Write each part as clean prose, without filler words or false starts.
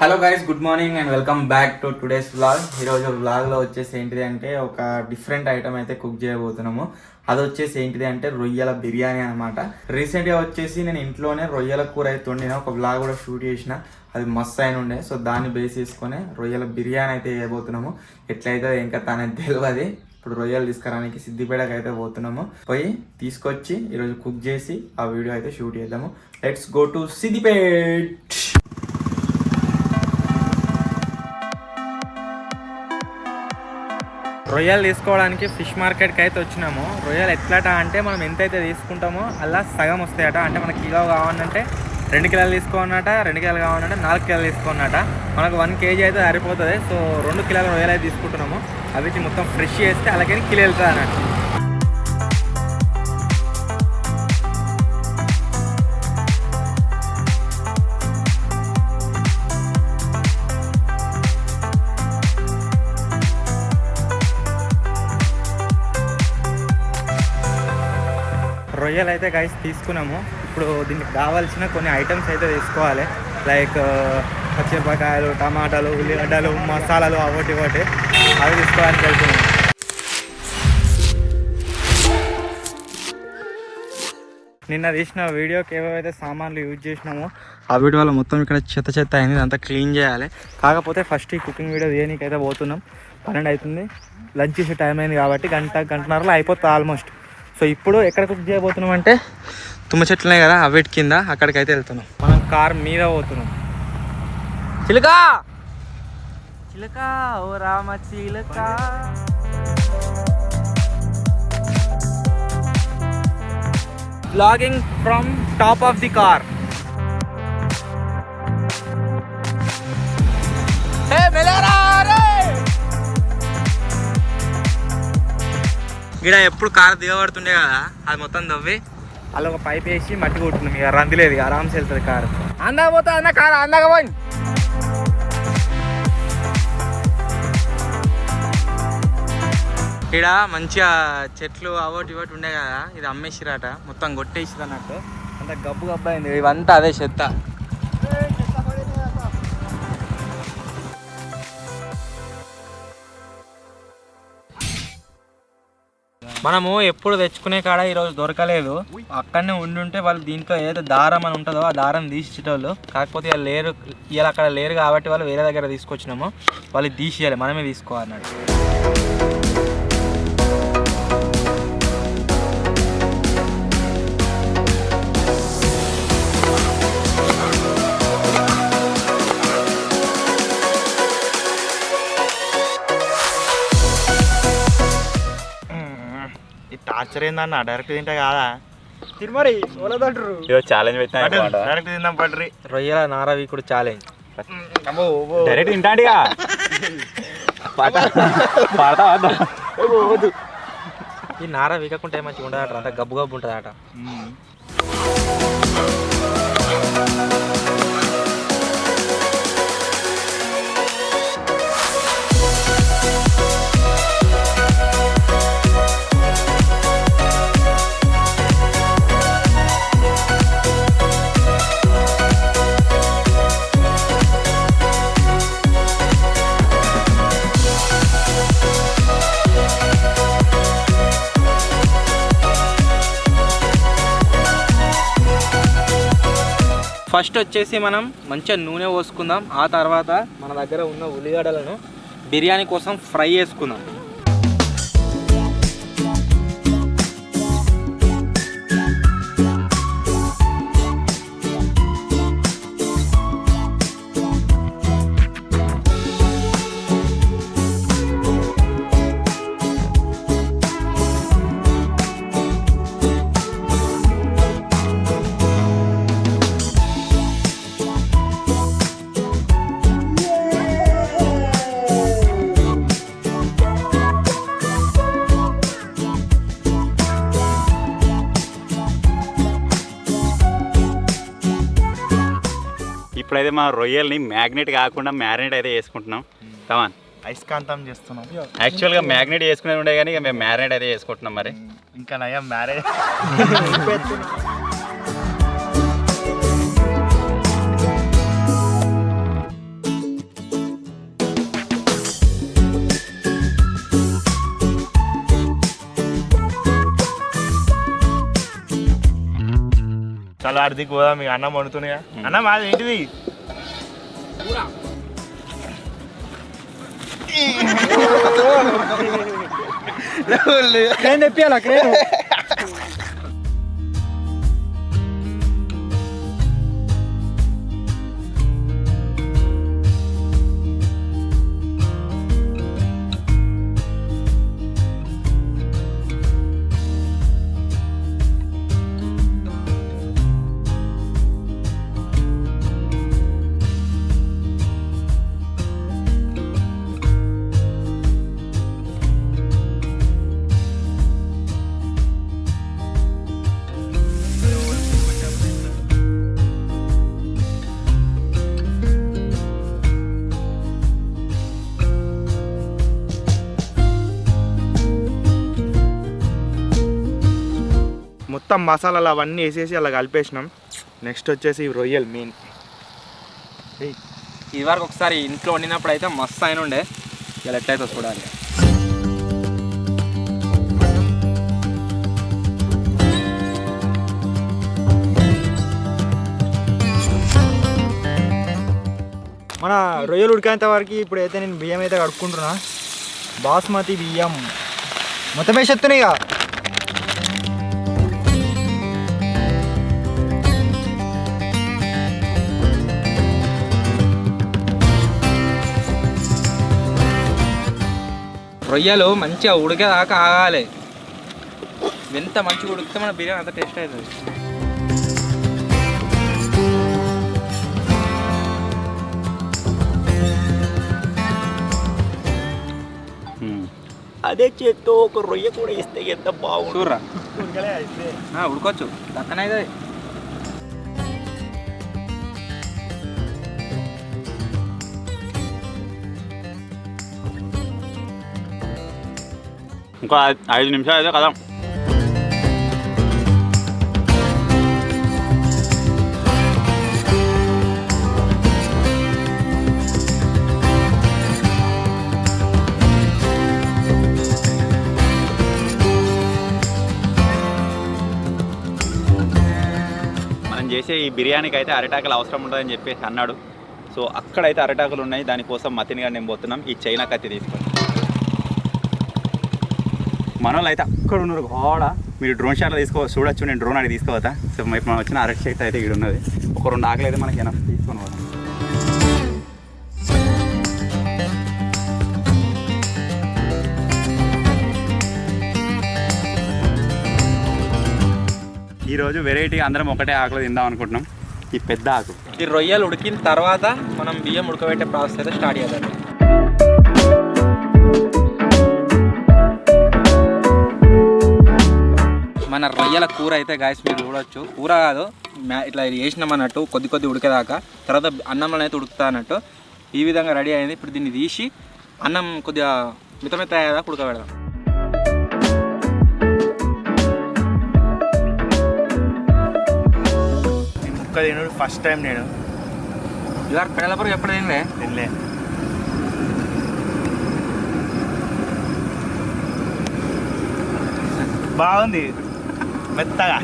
Hello guys, good morning and welcome back to today's vlog. ఈరోజు వ్లాగ్లో వచ్చేసి ఏంటిది అంటే ఒక డిఫరెంట్ ఐటమ్ అయితే కుక్ చేయబోతున్నాము. అది వచ్చేసి ఏంటిది అంటే రొయ్యల బిర్యానీ అనమాట. రీసెంట్గా వచ్చేసి నేను ఇంట్లోనే రొయ్యల కూర అయితే వండిన, ఒక వ్లాగ్ కూడా షూట్ చేసిన. అది మస్తు అయిన ఉండే. సో దాన్ని బేస్ చేసుకొని రొయ్యల బిర్యానీ అయితే చేయబోతున్నాము. ఎట్లయితే ఇంకా తనని తెలియదు. ఇప్పుడు రొయ్యలు తీసుకురానికి సిద్దిపేటకి అయితే పోతున్నాము. పోయి తీసుకొచ్చి ఈరోజు కుక్ చేసి ఆ వీడియో అయితే షూట్ చేద్దాము. Let's go to Siddipet. రొయ్యలు తీసుకోవడానికి ఫిష్ మార్కెట్కి అయితే వచ్చినాము. రొయ్యలు ఎట్లట అంటే మనం ఎంతైతే తీసుకుంటామో అలా సగం వస్తాయట. అంటే మనకి కిలో కావాలంటే 2 కిలోలు తీసుకోనట, 2 కిలోలు కావాలంటే 4 కిలోలు తీసుకోనట. మనకు 1 కేజీ అయితే సరిపోతుంది. సో 2 కిలోల రొయ్యలు అయితే తీసుకుంటున్నాము. అవి మొత్తం ఫ్రెష్ చేస్తే అలాగే కిలో వెళ్తుంది అన్నట్టు. రొయ్యలు అయితే గైస్ తీసుకున్నాము. ఇప్పుడు దీనికి కావాల్సిన కొన్ని ఐటమ్స్ అయితే తీసుకోవాలి. లైక్ పచ్చిమిరపకాయలు, టమాటాలు, ఉల్లిగడ్డలు, మసాలాలు, అవటి అవి తీసుకోవడానికి వెళ్తున్నాము. నిన్న తీసిన వీడియోకి ఏవైతే సామాన్లు యూజ్ చేసినామో ఆ వీడియో వల్ల మొత్తం ఇక్కడ చెత్త అయింది. అంతా క్లీన్ చేయాలి. కాకపోతే ఫస్ట్ ఈ కుకింగ్ వీడియో తీయడానికి అయితే పోతున్నాం. 12 అవుతుంది. లంచ్ చేసే టైం అయింది కాబట్టి గంటన్నరలో అయిపోతుంది ఆల్మోస్ట్. సో ఇప్పుడు ఎక్కడ కుక్ చేయబోతున్నాం అంటే తుమ్మ చెట్లునే కదా అవిటి కింద, అక్కడికైతే వెళ్తున్నాం. మనం కార్ మీద పోతున్నాం. చిలుక చిలుక ఓ రామ చిలుక. Vlogging from top of the car. ఇక్కడ ఎప్పుడు కారు దిగబడుతుండే కదా, అది మొత్తం దవ్వి అలా ఒక పైప్ వేసి మట్టి కొట్టున్నాం. ఇక రందిలేదు, ఇక ఆరామ్స్ వెళ్తుంది కారు. అందాక పోతా అన్న కారు అందాక పోయి. ఇక్కడ మంచిగా చెట్లు అవటి ఇవటి ఉండే కదా, ఇది అమ్మేసిరాట, మొత్తం కొట్టేసిరు అన్నట్టు. అంత గబ్బు అయింది. ఇవంతా అదే చెత్త. మనము ఎప్పుడు తెచ్చుకునే కాడ ఈరోజు దొరకలేదు. అక్కడనే ఉండుంటే వాళ్ళు దీంట్లో ఏదైతే దారం అని ఉంటుందో ఆ దారం తీసేటోళ్ళు. కాకపోతే ఇలా లేరు, ఇలా అక్కడ లేరు కాబట్టి వాళ్ళు వేరే దగ్గర తీసుకొచ్చినాము. వాళ్ళు తీసేయాలి, మనమే తీసుకోవాలన్నాడు. టార్చర్ ఏందన్న, డైరెక్ట్ తింటా కాదా తిరుమరి ఛాలెంజ్ పెట్టినా డైరెక్ట్ తిందాం పడ్రి. రొయ్యల నార వీకుడు ఛాలెంజ్. డైరెక్ట్ తింటాడిగా ఈ నార వీకకుంటే మంచిగా ఉండదట, అంత గబ్బు గబ్బు ఉంటుంది అట. ఫస్ట్ వచ్చేసి మనం మంచిగా నూనె పోసుకుందాం. ఆ తర్వాత మన దగ్గర ఉన్న ఉల్లిగడ్డలను బిర్యానీ కోసం ఫ్రై చేసుకుందాం. ఇప్పుడైతే మా రొయ్యల్ని మ్యాగ్నెట్ కాకుండా మ్యారినేట్ అయితే చేసుకుంటున్నాం. కమాన్, ఐస్కాంతం చేస్తున్నాం. యాక్చువల్గా మ్యాగ్నెట్ చేసుకునేది ఉండే కానీ ఇక మేము మ్యారినేట్ అయితే చేసుకుంటున్నాం. మరి ఇంకా నయం మ్యారేజ్. చాలా అర్థికి పోదా మీకు అన్నం వండుతున్నాయా అన్న మాది ఏంటిది క్రేన్ తెప్పియాలా క్రేన్ మొత్తం మసాలాలు అవన్నీ వేసేసి అలా కలిపేసినాం నెక్స్ట్ వచ్చేసి రొయ్యల్ మెయిన్ ఇది వరకు ఒకసారి ఇంట్లో వండినప్పుడు అయితే మస్తు అయిన ఉండే ఇలా ఎట్లయితే చూడాలి మన రొయ్యలు ఉడికేంత వరకు ఇప్పుడు అయితే నేను బియ్యం అయితే కడుక్కుంటున్నా బాస్మతి బియ్యం మొత్తం వేసేస్తున్నాయి ఇక రొయ్యలు మంచిగా ఉడికేదాకా ఆగాలి ఎంత మంచిగా ఉడికితే మన బిర్యానీ అంత టేస్ట్ అవుతుంది అదే చేత్తో ఒక రొయ్య కూడా ఇస్తే ఎంత బాగుంది చూడరా ఉడకొచ్చు దక్కన అయితే ఇంకో 5 నిమిషాలు అయితే కదా మనం చేసే ఈ బిర్యానీకి అయితే అరిటాకులు అవసరం ఉంటుందని చెప్పేసి అన్నాడు. సో అక్కడైతే అరిటాకులు ఉన్నాయి, దానికోసం మతినిగా నేను పోతున్నాం ఈ చైనా కత్తి తీసుకొని. మనోళ్ళు అయితే అక్కడ ఉన్నారు గోడ, మీరు డ్రోన్ షాట్లో చూడొచ్చు, నేను డ్రోన్ అడిగి తీసుకోవతా. సో మనం వచ్చిన అరటి చెట్టు అయితే ఇక్కడ ఉన్నది, ఒక 2 ఆకులు అయితే మనకి ఎనఫ్ తీసుకొని పోతాం. ఈరోజు వెరైటీ అందరం ఒకటే ఆకులు తిందాం అనుకుంటున్నాం, ఈ పెద్ద ఆకు. ఈ రొయ్యలు ఉడికిన తర్వాత మనం బియ్యం ఉడకబెట్టే ప్రాసెస్ అయితే స్టార్ట్ చేయాలి. మన రొయ్యల కూర అయితే గాయస్ మీరు చూడొచ్చు, కూర కాదు ఇట్లా వేసినాం అన్నట్టు కొద్ది ఉడికేదాకా, తర్వాత అన్నంలో అయితే ఉడుకుతా అన్నట్టు ఈ విధంగా రెడీ అయింది. ఇప్పుడు దీన్ని తీసి అన్నం కొద్దిగా మితమిత అయ్యేదాకా ఉడకబెడదాం. ముక్క తినడు ఫస్ట్ టైం నేను ఇలా పెడలపూర ఎప్పుడు తినలే. బాగుంది మెత్తగా.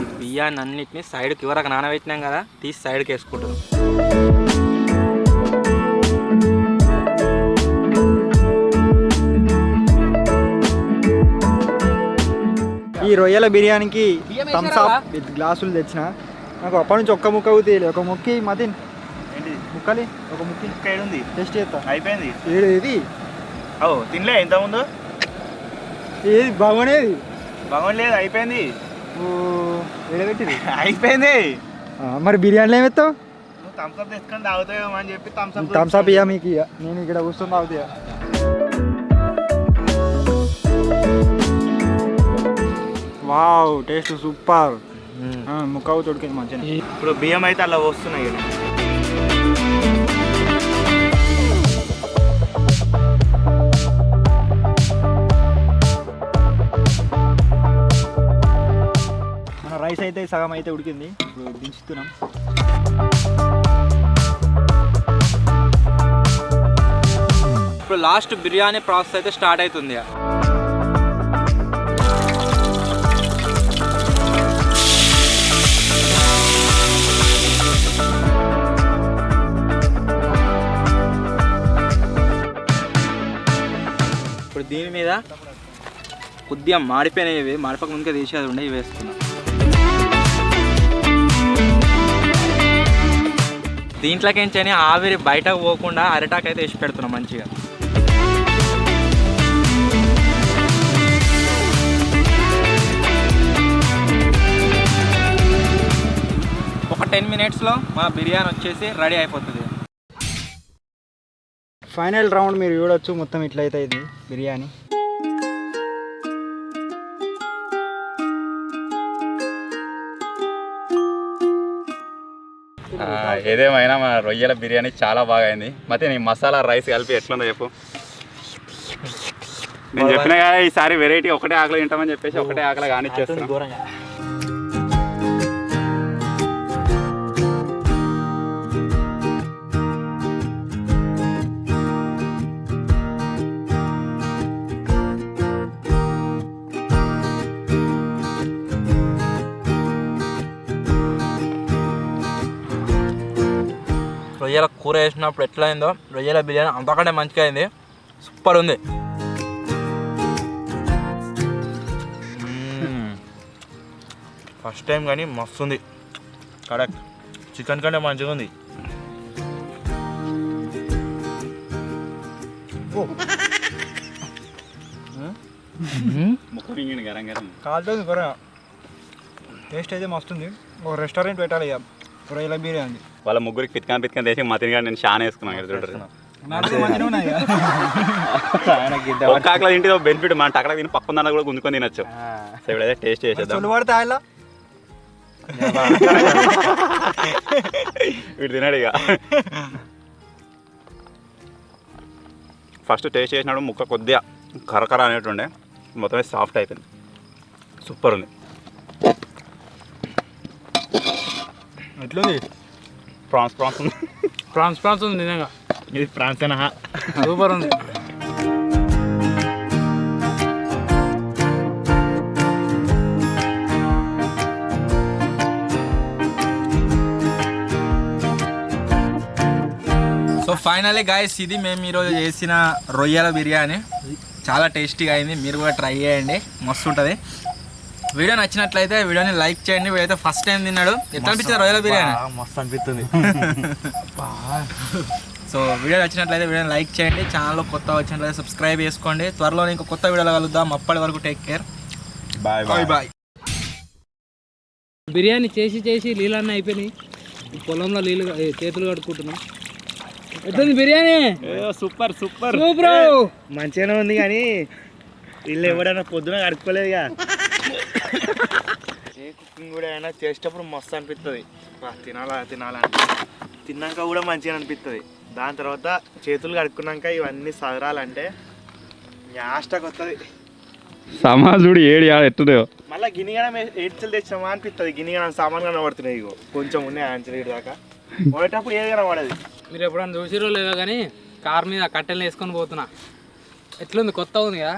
ఈ బియ్యాన్ని అన్నిటిని సైడ్కి ఇవరకు నానబెట్టినాం కదా, తీసి సైడ్కి వేసుకుంటాం. ఈ రొయ్యల బిర్యానీకి థమ్స్ అప్ విత్ గ్లాసులు తెచ్చిన. నాకు అప్పటి నుంచి ఒక్క ముక్క అవుతుంది, ఒక ముక్కి మతిన్ ఏంటి ముక్కలి ఒక ముక్కి ముక్క ఏడుంది, టెస్ట్ చేస్తా. అయిపోయింది. ఏది తినలే ఇంతకుముందు, ఏది బాగునేది బాగుండలేదు, అయిపోయింది. ఏడబెట్టింది అయిపోయింది. మరి బిర్యానీలో ఏమెత్తావు? నువ్వు థమ్స్అప్ తెచ్చుకొని తాగుతావేమో అని చెప్పి థమ్స్అప్ ఇయ్యా మీకు, ఇక నేను ఇక్కడ కూర్చొని తాగుతా. వావ్ టేస్ట్ సూపర్, ముక్కవు తొడికింది మంచిగా. ఇప్పుడు బియ్యం అయితే అలా వస్తున్నాయి. మన రైస్ అయితే సగం అయితే ఉడికింది, ఇప్పుడు దించుతున్నాం. ఇప్పుడు లాస్ట్ బిర్యానీ ప్రాసెస్ అయితే స్టార్ట్ అవుతుంది. కొద్దిగా మాడిపోయినాయి, ఇవి మాడిపోక ముందుగా తీసేది ఉండే ఇవి వేసుకున్నాం. దీంట్లోకించని ఆవిరి బయటకు పోకుండా అరిటాకు అయితే వేసి పెడుతున్నాం మంచిగా. ఒక 10 minutesలో మా బిర్యానీ వచ్చేసి రెడీ అయిపోతుంది. ఫైనల్ రౌండ్ మీరు చూడొచ్చు, మొత్తం ఇట్లయితే ఇది బిర్యానీ. ఏదేమైనా మన రొయ్యల బిర్యానీ చాలా బాగా అయింది. ಮತ್ತೆ నీ మసాలా రైస్ కలిపి ఎట్లుందో చెప్పు. నేను చెప్పినా కదా ఈసారి వెరైటీ ఒకటే ఆకలి తింటామని చెప్పేసి ఒకటే ఆకలి కానిచ్చేస్తున్నాం. రొయ్యల కూర వేసినప్పుడు ఎట్లా అయిందో రొయ్యల బిర్యానీ అంతకంటే మంచిగా అయింది. సూపర్ ఉంది. ఫస్ట్ టైం కానీ మస్తు ఉంది. కరెక్ట్, చికెన్ కంటే మంచిగా ఉంది. కాలుతుంది కూర, టేస్ట్ అయితే మస్తుంది. ఒక రెస్టారెంట్ పెట్టాలి ఇక రొయ్యల బిర్యానీ. వాళ్ళ ముగ్గురికి పిత్కాన్ వేసి మతిని కానీ నేను షాన్ వేసుకున్నాను. ఒక్క ఆకలి తింటే బెనిఫిట్, మన టక్కడ తిని పక్కన దాన్ని కూడా గుంజుకొని తినచ్చు. సో ఇప్పుడైతే టేస్ట్ చేసేద్దాం. పడితే ఆయన వీడు తినాడు ఇక. ఫస్ట్ టేస్ట్ చేసినప్పుడు ముక్క కొద్దిగా కరకర అనేటుండే, మొత్తమే సాఫ్ట్ అయిపోయింది. సూపర్ ఉంది. ఎట్లుంది? ప్రాన్స్ ఉంది. ప్రాన్స్ ఉంది నిజంగా. ఇది ప్రాన్సేనా? సూపర్ ఉంది. సో ఫైనల్లీ గాయస్, ఇది మేము ఈరోజు చేసిన రొయ్యల బిర్యానీ. చాలా టేస్టీగా అయింది. మీరు కూడా ట్రై చేయండి, మస్తు ఉంటుంది. వీడియో నచ్చినట్లయితే వీడియోని లైక్ చేయండి. వీడైతే ఫస్ట్ టైం తిన్నాడు. ఎట్లా అనిపించింది రొయ్యల బిర్యానీ? మస్తు అనిపిస్తుంది. సో వీడియో నచ్చినట్లయితే వీడియోని లైక్ చేయండి. ఛానల్లో కొత్త వచ్చినట్లయితే సబ్స్క్రైబ్ చేసుకోండి. త్వరలో ఇంకో కొత్త వీడియోలో కలుద్దాం. అప్పటి వరకు take care. Bye bye. Biryani చేసి నీళ్ళన్నీ అయిపోయినాయి. పొలంలో నీళ్ళు చేతులు కడుక్కుంటున్నాం. ఎట్లుంది బిర్యానీ? సూపర్ సూపర్ మంచిగానే ఉంది, కానీ వీళ్ళు ఎవడైనా పొద్దున కడుక్కోలేదుగా. ఏ కుకింగ్ కూడా అయినా చేసేటప్పుడు మస్తు అనిపిస్తుంది. తినాలని తిన్నాక కూడా మంచిగా అనిపిస్తుంది. దాని తర్వాత చేతులు కడుక్కున్నాక ఇవన్నీ సదరాలంటే యాస్టకు వస్తుంది. సమాజుడు ఏడు ఎట్టుందో మళ్ళీ గిన్నెగనం ఏడ్చలు తెచ్చామా అనిపిస్తుంది. గిన్నెగనం సామాన్ కనబడుతున్నాయి. ఇగో కొంచెం ఉన్నాయి ఆంచలు దాకా పోయేటప్పుడు ఏది కనబడదు. మీరు ఎప్పుడైనా చూసిరో లేదో కానీ కార్ మీద కట్టెలు వేసుకొని పోతున్నా. ఎట్లుంది? కొత్త ఉంది కదా.